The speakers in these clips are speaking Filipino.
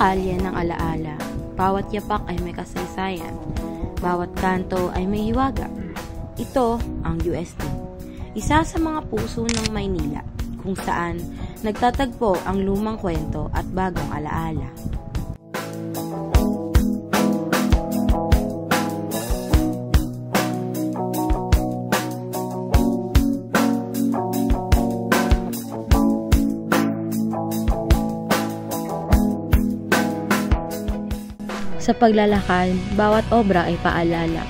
kalye ng alaala, bawat yapak ay may kasaysayan, bawat kanto ay may hiwaga. Ito ang UST, isa sa mga puso ng Maynila, kung saan nagtatagpo ang lumang kwento at bagong alaala. Sa paglalakad, bawat obra ay paalala.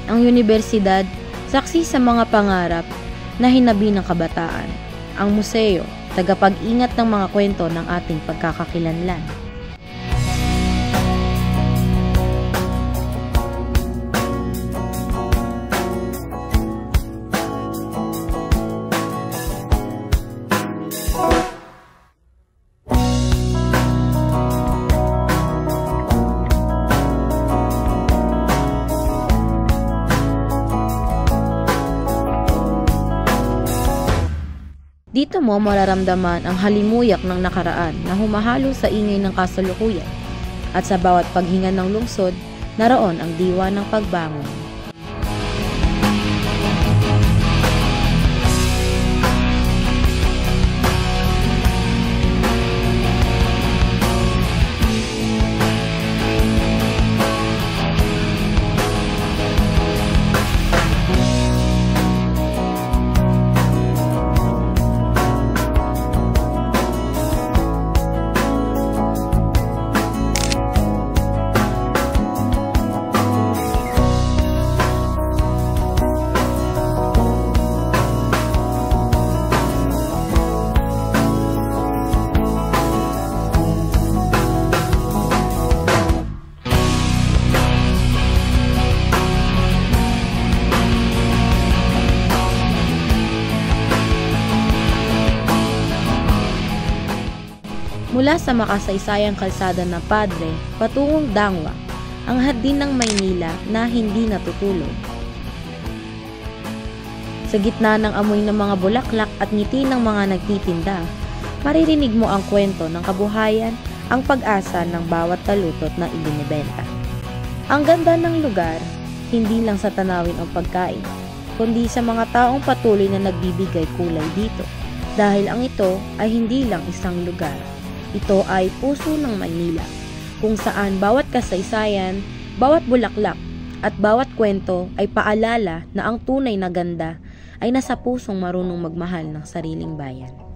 Ang universidad, saksi sa mga pangarap na hinabi ng kabataan. Ang museo, tagapag-ingat ng mga kwento ng ating pagkakakilanlan. Dito mo mararamdaman ang halimuyak ng nakaraan na humahalo sa ingay ng kasalukuyan, at sa bawat paghinga ng lungsod, naroon ang diwa ng pagbangon. Mula sa makasaysayang kalsada ng Padre patungong Dangwa, ang hardin ng Maynila na hindi natutulog. Sa gitna ng amoy ng mga bulaklak at ngiti ng mga nagtitinda, maririnig mo ang kwento ng kabuhayan, ang pag-asa ng bawat talutot na ibinibenta. Ang ganda ng lugar, hindi lang sa tanawin o pagkain, kundi sa mga taong patuloy na nagbibigay kulay dito. Dahil ang ito ay hindi lang isang lugar. Ito ay puso ng Maynila, kung saan bawat kasaysayan, bawat bulaklak, at bawat kwento ay paalala na ang tunay na ganda ay nasa pusong marunong magmahal ng sariling bayan.